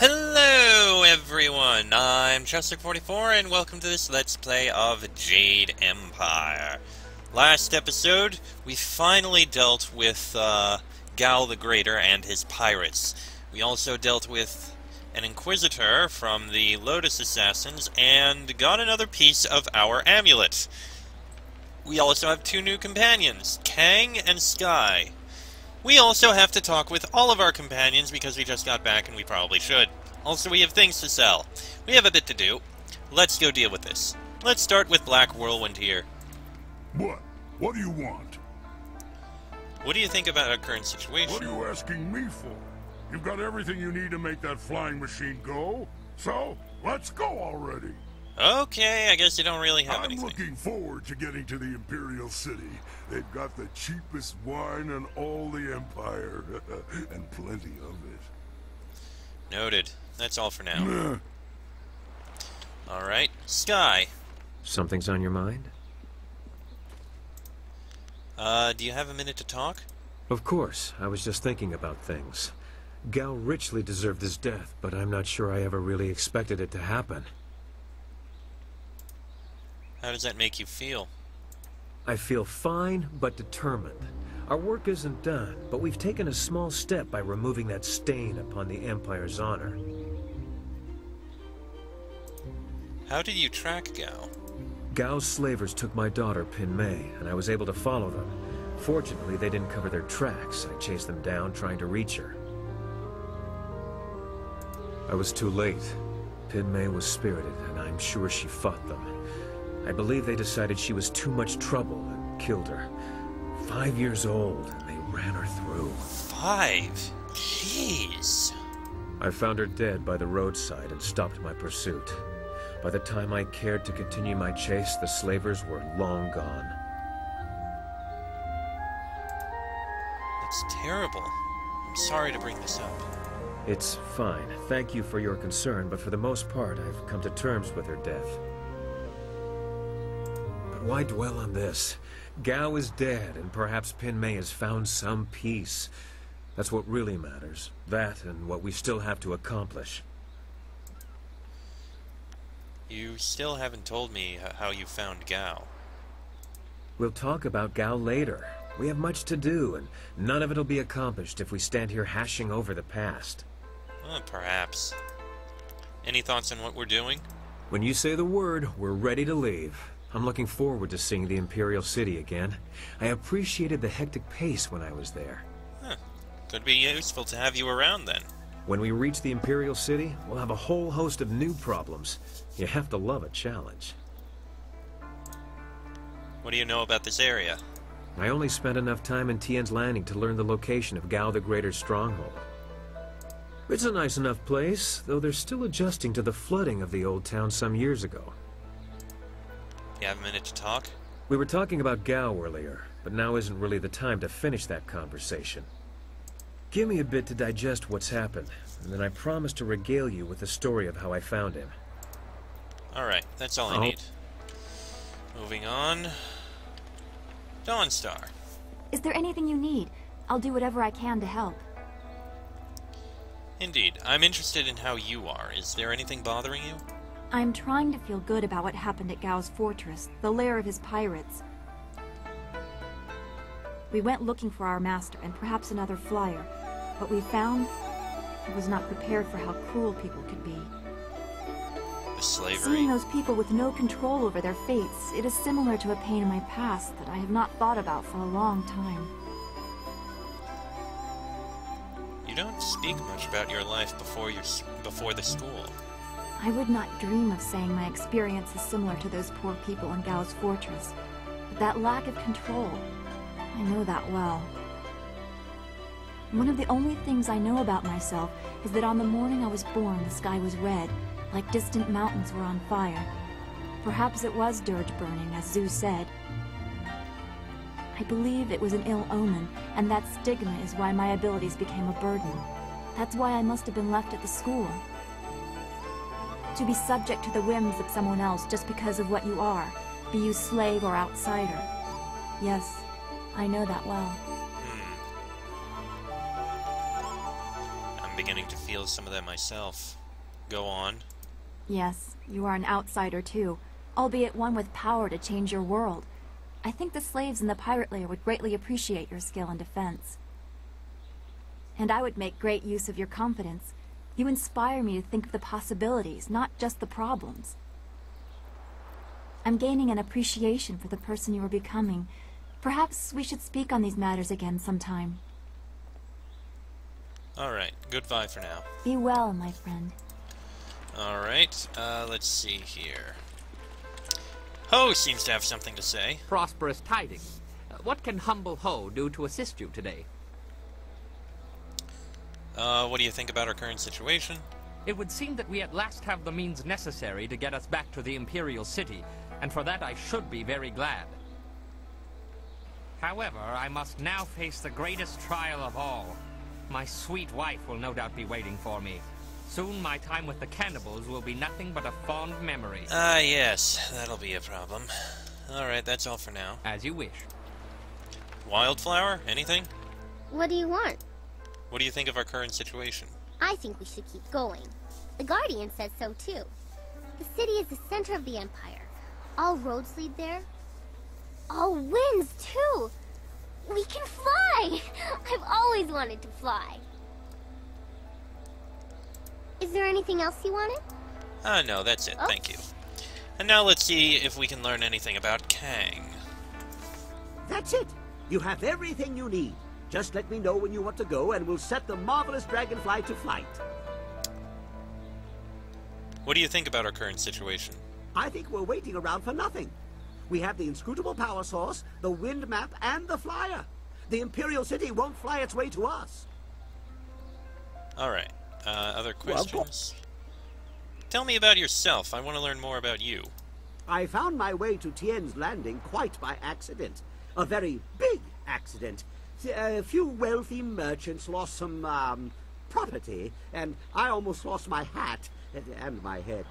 Hello everyone, I'm Chester44 and welcome to this Let's Play of Jade Empire. Last episode, we finally dealt with Gal the Greater and his pirates. We also dealt with an Inquisitor from the Lotus Assassins and got another piece of our amulet. We also have two new companions, Kang and Sky. We also have to talk with all of our companions because we just got back and we probably should. Also, we have things to sell. We have a bit to do. Let's go deal with this. Let's start with Black Whirlwind here. What? What do you want? What do you think about our current situation? What are you asking me for? You've got everything you need to make that flying machine go. So, let's go already. Okay, I guess you don't really have anything. I'm looking forward to getting to the Imperial City. They've got the cheapest wine in all the Empire. And plenty of it. Noted. That's all for now. Alright, Sky. Something's on your mind? Do you have a minute to talk? Of course. I was just thinking about things. Gal richly deserved his death, but I'm not sure I ever really expected it to happen. How does that make you feel? I feel fine, but determined. Our work isn't done, but we've taken a small step by removing that stain upon the Empire's honor. How did you track Gal? Gao's slavers took my daughter, Pin Mei, and I was able to follow them. Fortunately, they didn't cover their tracks. I chased them down, trying to reach her. I was too late. Pin Mei was spirited, and I'm sure she fought them. I believe they decided she was too much trouble and killed her. 5 years old, and they ran her through. 5? Jeez. I found her dead by the roadside and stopped my pursuit. By the time I cared to continue my chase, the slavers were long gone. That's terrible. I'm sorry to bring this up. It's fine. Thank you for your concern, but for the most part, I've come to terms with her death. But why dwell on this? Gao is dead, and perhaps Pin Mei has found some peace. That's what really matters. That and what we still have to accomplish. You still haven't told me how you found Gao. We'll talk about Gao later. We have much to do, and none of it'll be accomplished if we stand here hashing over the past. Perhaps. Any thoughts on what we're doing? When you say the word, we're ready to leave. I'm looking forward to seeing the Imperial City again. I appreciated the hectic pace when I was there. Could be useful to have you around then. When we reach the Imperial City, we'll have a whole host of new problems. You have to love a challenge. What do you know about this area? I only spent enough time in Tien's Landing to learn the location of Gao the Greater's stronghold. It's a nice enough place, though they're still adjusting to the flooding of the old town some years ago. You have a minute to talk? We were talking about Gao earlier, but now isn't really the time to finish that conversation. Give me a bit to digest what's happened, and then I promise to regale you with the story of how I found him. Alright, that's all I need. Moving on. Dawnstar. Is there anything you need? I'll do whatever I can to help. Indeed. I'm interested in how you are. Is there anything bothering you? I'm trying to feel good about what happened at Gao's fortress, the lair of his pirates. We went looking for our master and perhaps another flyer. What we found, I was not prepared for how cruel people could be. The slavery? Seeing those people with no control over their fates, it is similar to a pain in my past that I have not thought about for a long time. You don't speak much about your life before the school. I would not dream of saying my experience is similar to those poor people in Gao's fortress. But that lack of control, I know that well. One of the only things I know about myself is that on the morning I was born, the sky was red, like distant mountains were on fire. Perhaps it was dirge burning, as Zeus said. I believe it was an ill omen, and that stigma is why my abilities became a burden. That's why I must have been left at the school. To be subject to the whims of someone else just because of what you are, be you slave or outsider. Yes, I know that well. I'm beginning to feel some of that myself. Go on. Yes, you are an outsider too, albeit one with power to change your world. I think the slaves in the pirate lair would greatly appreciate your skill in defense. And I would make great use of your confidence. You inspire me to think of the possibilities, not just the problems. I'm gaining an appreciation for the person you are becoming. Perhaps we should speak on these matters again sometime. Alright, goodbye for now. Be well, my friend. Alright, let's see here. Ho seems to have something to say. Prosperous tidings. What can humble Ho do to assist you today? What do you think about our current situation? It would seem that we at last have the means necessary to get us back to the Imperial City, and for that I should be very glad. However, I must now face the greatest trial of all. My sweet wife will no doubt be waiting for me. Soon my time with the cannibals will be nothing but a fond memory. Ah, yes, that'll be a problem. Alright, that's all for now. As you wish. Wildflower? Anything? What do you want? What do you think of our current situation? I think we should keep going. The Guardian says so too. The city is the center of the Empire. All roads lead there. All winds too. We can fly! I've always wanted to fly. Is there anything else you wanted? No, that's it, Oh. thank you. And now let's see if we can learn anything about Kang. That's it. You have everything you need. Just let me know when you want to go, and we'll set the marvelous dragonfly to flight. What do you think about our current situation? I think we're waiting around for nothing. We have the inscrutable power source, the wind map, and the flyer. The Imperial City won't fly its way to us. Alright, other questions? Tell me about yourself. I want to learn more about you. I found my way to Tien's landing quite by accident. A very big accident. A few wealthy merchants lost some, property, and I almost lost my hat and my head.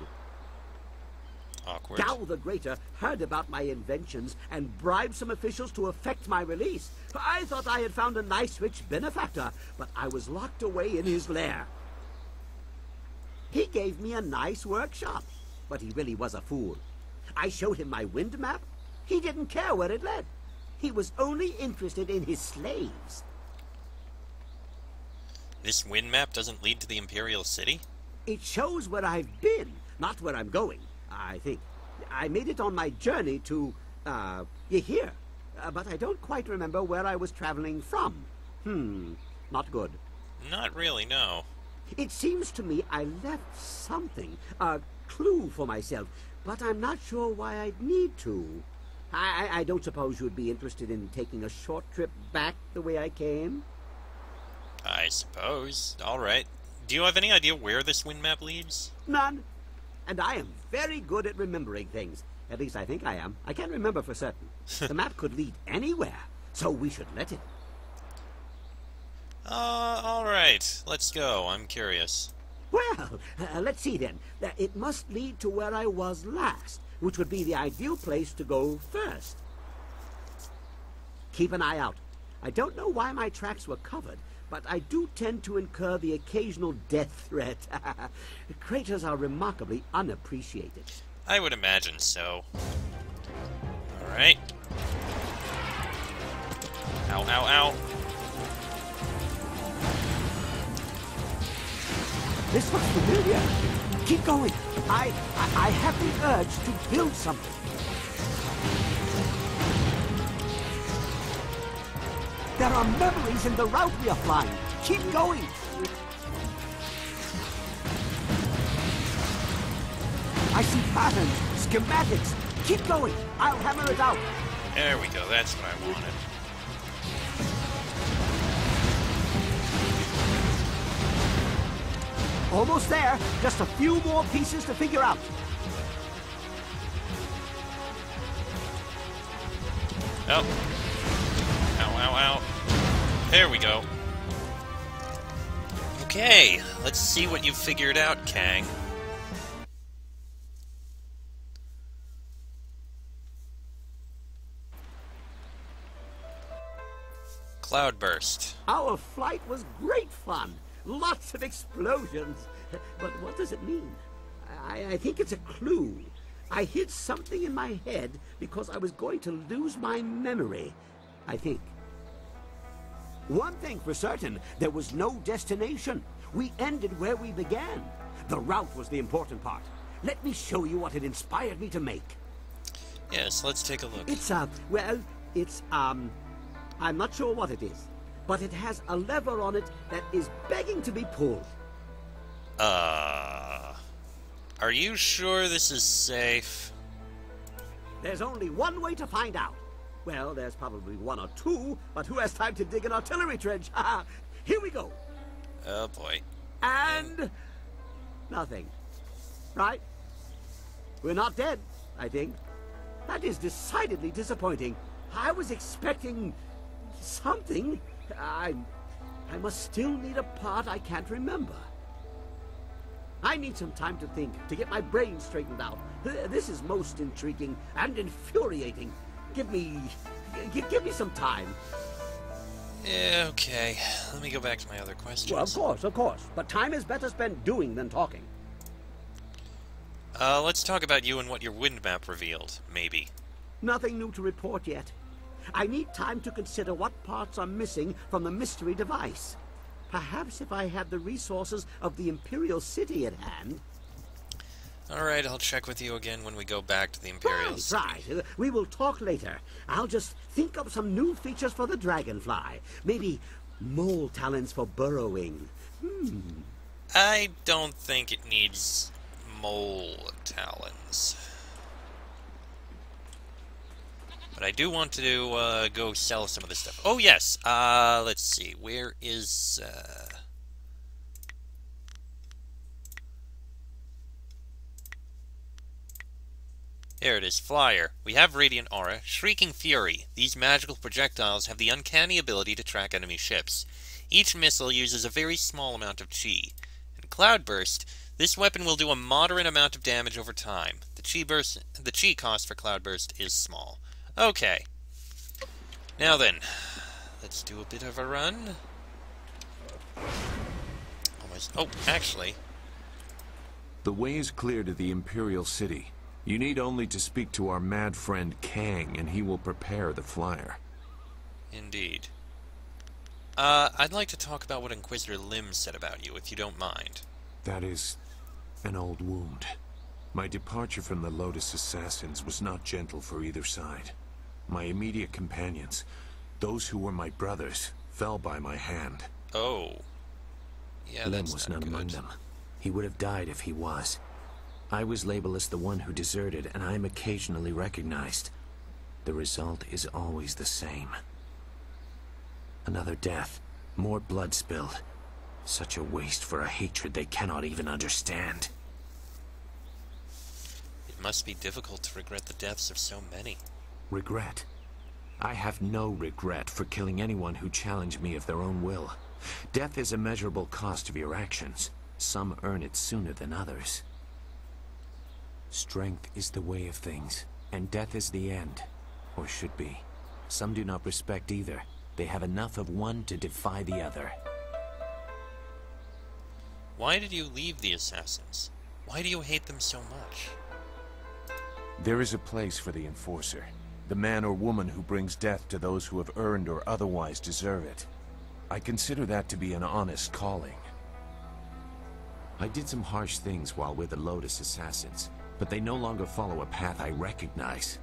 Awkward. Gao the Greater heard about my inventions and bribed some officials to effect my release. I thought I had found a nice rich benefactor, but I was locked away in his lair. He gave me a nice workshop, but he really was a fool. I showed him my wind map. He didn't care where it led. He was only interested in his slaves. This wind map doesn't lead to the Imperial City? It shows where I've been, not where I'm going, I think. I made it on my journey to, here. But I don't quite remember where I was traveling from. Not good. Not really, no. It seems to me I left something, a clue for myself, but I'm not sure why I'd need to. I don't suppose you'd be interested in taking a short trip back the way I came? I suppose. Alright. Do you have any idea where this wind map leads? None. And I am very good at remembering things. At least I think I am. I can't remember for certain. The map could lead anywhere, so we should let it. Alright. Let's go. I'm curious. Well, let's see then. It must lead to where I was last, which would be the ideal place to go first. Keep an eye out. I don't know why my tracks were covered, but I do tend to incur the occasional death threat. Craters are remarkably unappreciated. I would imagine so. Alright. Ow, ow, ow. This looks familiar. Keep going. I have the urge to build something. There are memories in the route we are flying. Keep going. I see patterns, schematics. Keep going. I'll hammer it out. There we go. That's what I wanted. Almost there. Just a few more pieces to figure out. Oh. Ow, ow, ow. There we go. Okay, let's see what you figured out, Kang. Cloudburst. Our flight was great fun. Lots of explosions. But what does it mean? I think it's a clue. I hid something in my head because I was going to lose my memory, I think. One thing for certain, there was no destination. We ended where we began. The route was the important part. Let me show you what it inspired me to make. Yes, let's take a look. I'm not sure what it is, but it has a lever on it that is begging to be pulled. Are you sure this is safe? There's only one way to find out. Well, there's probably one or two, but who has time to dig an artillery trench? Here we go. Oh, boy. And nothing. Right? We're not dead, I think. That is decidedly disappointing. I was expecting something. I must still need a part I can't remember. I need some time to think, to get my brain straightened out. This is most intriguing and infuriating. Give me some time. Yeah, okay. Let me go back to my other questions. Well, of course. But time is better spent doing than talking. Let's talk about you and what your wind map revealed, maybe. Nothing new to report yet. I need time to consider what parts are missing from the mystery device. Perhaps if I had the resources of the Imperial City at hand. Alright, I'll check with you again when we go back to the Imperial City. Right. We will talk later. I'll just think up some new features for the dragonfly. Maybe mole talents for burrowing. I don't think it needs mole talons. But I do want to go sell some of this stuff. Oh, yes. Let's see. Where is... There it is. Flyer. We have Radiant Aura. Shrieking Fury. These magical projectiles have the uncanny ability to track enemy ships. Each missile uses a very small amount of chi. And Cloudburst. This weapon will do a moderate amount of damage over time. The chi cost for Cloudburst is small. Okay. Now then, let's do a bit of a run. Almost. Oh, actually. The way is clear to the Imperial City. You need only to speak to our mad friend Kang, and he will prepare the flyer. Indeed. I'd like to talk about what Inquisitor Lim said about you, if you don't mind. That is an old wound. My departure from the Lotus Assassins was not gentle for either side. My immediate companions, those who were my brothers, fell by my hand. Oh. Yeah, Lim that's was not not among good. them. He would have died if he was. I was labeled as the one who deserted, and I am occasionally recognized. The result is always the same. Another death, more blood spilled. Such a waste for a hatred they cannot even understand. It must be difficult to regret the deaths of so many. Regret? I have no regret for killing anyone who challenged me of their own will. Death is a measurable cost of your actions. Some earn it sooner than others. Strength is the way of things, and death is the end. Or should be. Some do not respect either. They have enough of one to defy the other. Why did you leave the Assassins? Why do you hate them so much? There is a place for the Enforcer. The man or woman who brings death to those who have earned or otherwise deserve it. I consider that to be an honest calling. I did some harsh things while with the Lotus Assassins, but they no longer follow a path I recognize.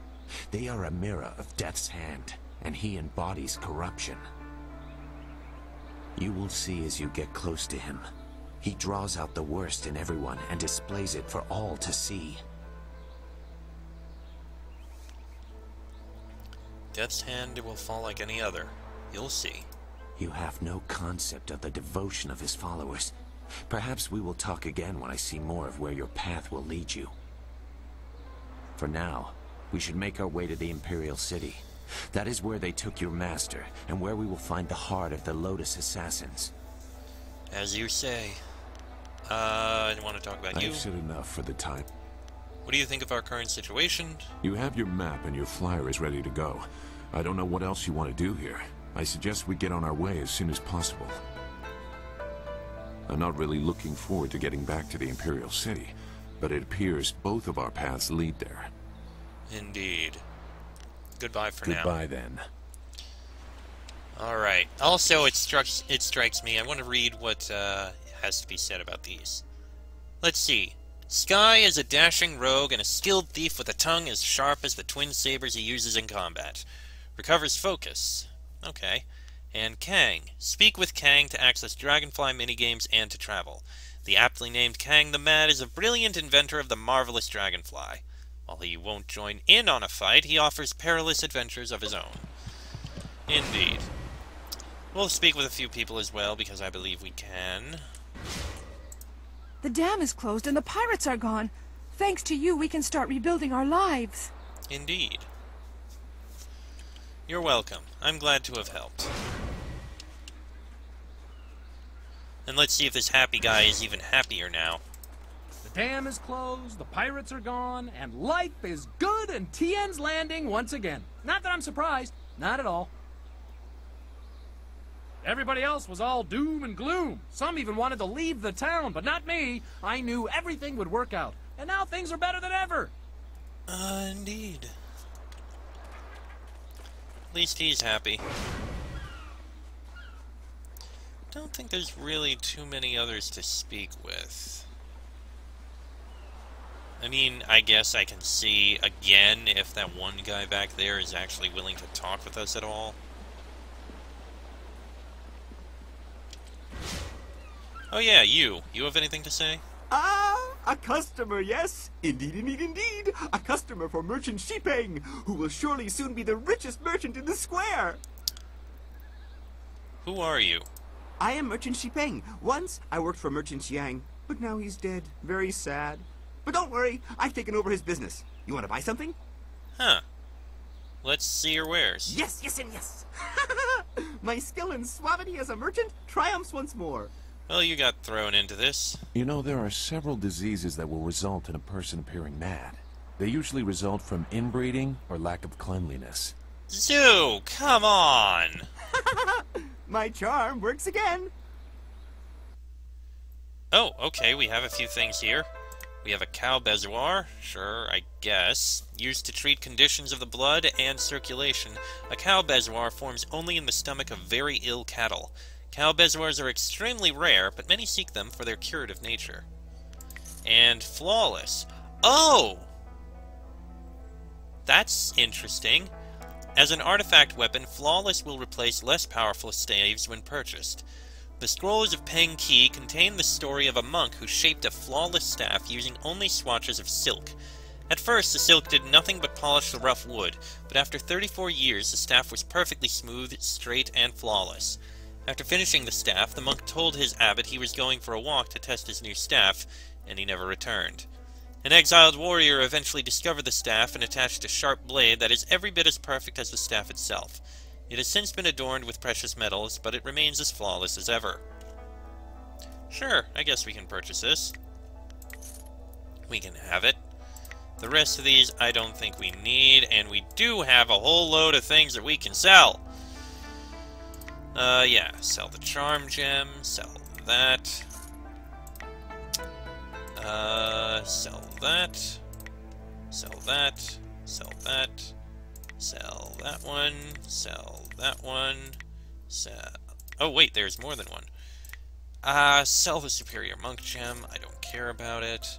They are a mirror of Death's hand, and he embodies corruption. You will see as you get close to him. He draws out the worst in everyone and displays it for all to see. Death's hand will fall like any other. You'll see. You have no concept of the devotion of his followers. Perhaps we will talk again when I see more of where your path will lead you. For now, we should make our way to the Imperial City. That is where they took your master, and where we will find the heart of the Lotus Assassins. As you say. I want to talk about you. I've said enough for the time. What do you think of our current situation? You have your map and your flyer is ready to go. I don't know what else you want to do here. I suggest we get on our way as soon as possible. I'm not really looking forward to getting back to the Imperial City, but it appears both of our paths lead there. Indeed. Goodbye for now. Goodbye, then. Alright. Also, it strikes me, I want to read what has to be said about these. Let's see. Sky is a dashing rogue and a skilled thief with a tongue as sharp as the twin sabers he uses in combat. Recovers focus. Okay. And Kang. Speak with Kang to access Dragonfly minigames and to travel. The aptly named Kang the Mad is a brilliant inventor of the marvelous Dragonfly. While he won't join in on a fight, he offers perilous adventures of his own. Indeed. We'll speak with a few people as well, because I believe we can. The dam is closed and the pirates are gone. Thanks to you, we can start rebuilding our lives. Indeed. You're welcome. I'm glad to have helped. And let's see if this happy guy is even happier now. The dam is closed, the pirates are gone, and life is good and Tien's landing once again. Not that I'm surprised. Not at all. Everybody else was all doom and gloom. Some even wanted to leave the town, but not me. I knew everything would work out. And now things are better than ever. Indeed. At least he's happy. Don't think there's really too many others to speak with. I mean, I guess I can see again if that one guy back there is actually willing to talk with us at all. Oh yeah, you. You have anything to say? Ah, a customer, yes. Indeed, indeed, indeed. A customer for Merchant Shipeng, who will surely soon be the richest merchant in the square. Who are you? I am Merchant Shipeng. Once, I worked for Merchant Xiang, but now he's dead. Very sad. But don't worry, I've taken over his business. You want to buy something? Huh. Let's see your wares. Yes, yes, and yes. My skill and suavity as a merchant triumphs once more. Well, you got thrown into this. You know, there are several diseases that will result in a person appearing mad. They usually result from inbreeding or lack of cleanliness. Zoo, come on! My charm works again. Oh, okay, we have a few things here. We have a cow bezoar, sure, I guess. Used to treat conditions of the blood and circulation, a cow bezoar forms only in the stomach of very ill cattle. Cow bezoars are extremely rare, but many seek them for their curative nature. And flawless. Oh! That's interesting. As an artifact weapon, flawless will replace less powerful staves when purchased. The scrolls of Peng Ki contain the story of a monk who shaped a flawless staff using only swatches of silk. At first, the silk did nothing but polish the rough wood, but after 34 years, the staff was perfectly smooth, straight, and flawless. After finishing the staff, the monk told his abbot he was going for a walk to test his new staff, and he never returned. An exiled warrior eventually discovered the staff and attached a sharp blade that is every bit as perfect as the staff itself. It has since been adorned with precious metals, but it remains as flawless as ever. Sure, I guess we can purchase this. We can have it. The rest of these I don't think we need, and we do have a whole load of things that we can sell. Yeah, sell the charm gem, sell that. Sell that. Sell that. Sell that. Sell that one. Sell that one. Sell... Oh, wait, there's more than one. Sell the superior monk gem. I don't care about it.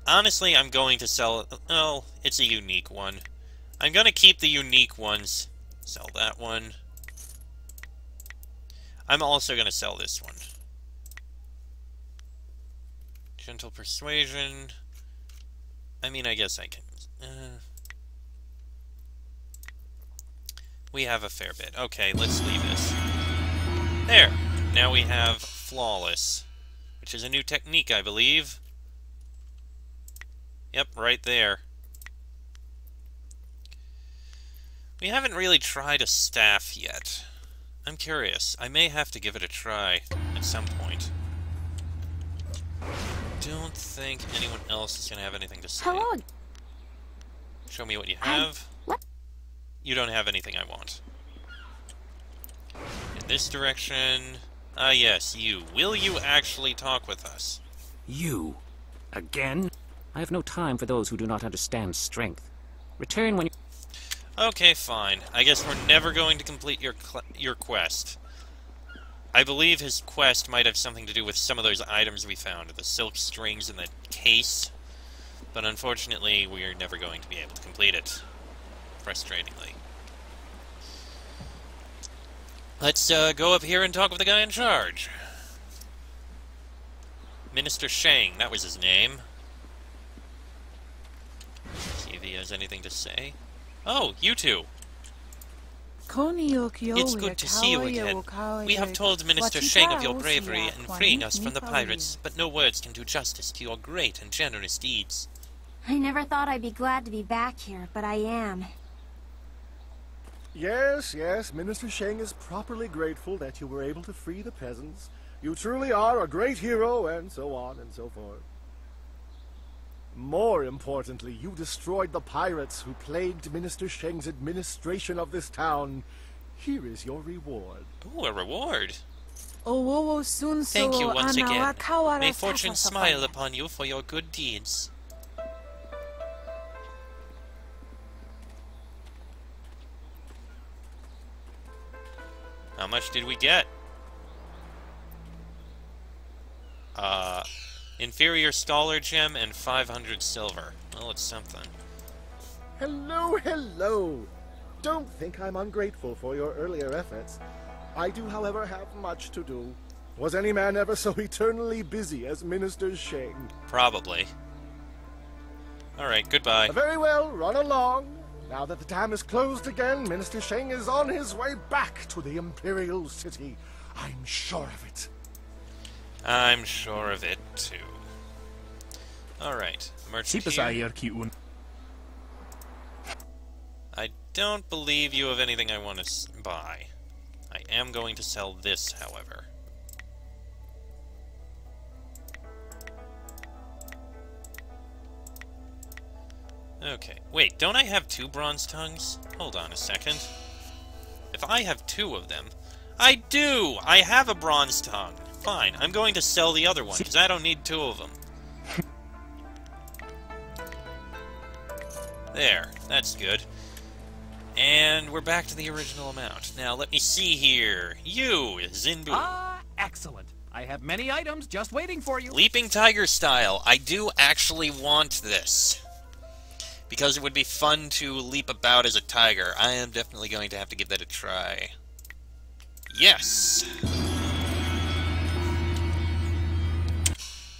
Honestly, I'm going to sell it. Oh, it's a unique one. I'm gonna keep the unique ones. Sell that one. I'm also going to sell this one. Gentle Persuasion. I mean, I guess I can... We have a fair bit. Okay, let's leave this. There! Now we have Flawless, which is a new technique, I believe. Yep, right there. We haven't really tried a staff yet. I'm curious. I may have to give it a try at some point. Don't think anyone else is going to have anything to say. Hello. Show me what you have. What? You don't have anything I want. In this direction... Ah, yes, you. Will you actually talk with us? You? Again? I have no time for those who do not understand strength. Return when you... Okay, fine. I guess we're never going to complete your quest. I believe his quest might have something to do with some of those items we found, the silk strings in the case, but unfortunately we are never going to be able to complete it, frustratingly. Let's go up here and talk with the guy in charge. Minister Shang, that was his name. See if he has anything to say. Oh, you two! It's good to see you again. We have told Minister Shang of your bravery in freeing us from the pirates, but no words can do justice to your great and generous deeds. I never thought I'd be glad to be back here, but I am. Yes, Minister Shang is properly grateful that you were able to free the peasants. You truly are a great hero, and so on and so forth. More importantly, you destroyed the pirates who plagued Minister Shang's administration of this town. Here is your reward. Ooh, a reward. Thank you once again. May fortune smile upon you for your good deeds. How much did we get? Inferior Scholar Gem and 500 silver. Well, it's something. Hello! Don't think I'm ungrateful for your earlier efforts. I do, however, have much to do. Was any man ever so eternally busy as Minister Shang? Probably. Alright, goodbye. Very well, run along. Now that the dam is closed again, Minister Shang is on his way back to the Imperial City. I'm sure of it. I'm sure of it, too. Alright, merchant here. I don't believe you have anything I want to buy. I am going to sell this, however. Okay, wait, don't I have 2 bronze tongues? Hold on a second. If I have 2 of them... I do! I have a bronze tongue! Fine, I'm going to sell the other one, because I don't need 2 of them. There, that's good. And we're back to the original amount. Now, let me see here. You, Zinbu. Ah, excellent. I have many items just waiting for you. Leaping Tiger style. I do actually want this. Because it would be fun to leap about as a tiger. I am definitely going to have to give that a try. Yes!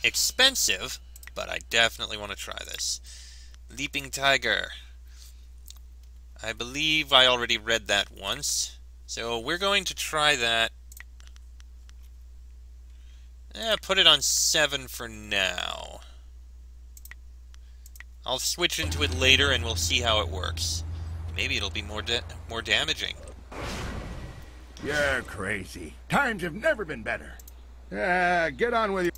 Expensive, but I definitely want to try this. Leaping Tiger. I believe I already read that once. So we're going to try that. Put it on 7 for now. I'll switch into it later and we'll see how it works. Maybe it'll be more damaging. You're crazy. Times have never been better. Get on with you.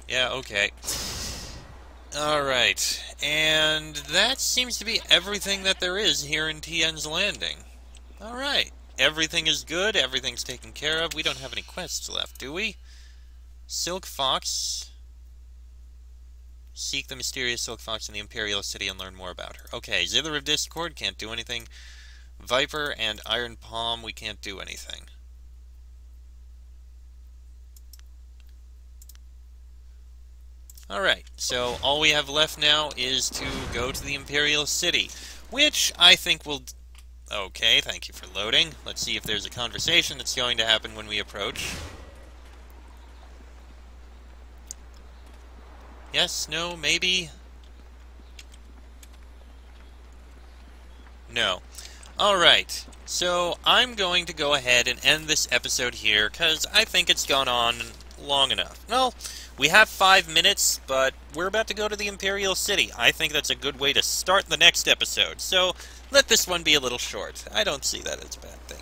Yeah, okay. Alright, and that seems to be everything that there is here in Tien's Landing. Alright, everything is good, everything's taken care of. We don't have any quests left, do we? Silk Fox. Seek the mysterious Silk Fox in the Imperial City and learn more about her. Okay, Zither of Discord, can't do anything. Viper and Iron Palm, we can't do anything. Alright, so all we have left now is to go to the Imperial City, which I think will... Okay, thank you for loading. Let's see if there's a conversation that's going to happen when we approach. Yes, no, maybe? No. Alright, so I'm going to go ahead and end this episode here, because I think it's gone on long enough. Well, we have 5 minutes, but we're about to go to the Imperial City. I think that's a good way to start the next episode, so let this one be a little short. I don't see that as a bad thing.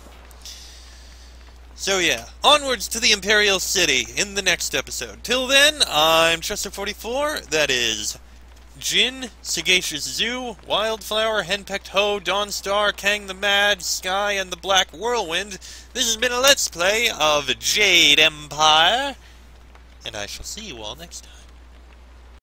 So yeah, onwards to the Imperial City in the next episode. Till then, I'm Chester44, that is, Jin, Sagacious Zoo, Wildflower, Henpecked Ho, Dawnstar, Kang the Mad, Sky, and the Black Whirlwind. This has been a Let's Play of Jade Empire, and I shall see you all next time.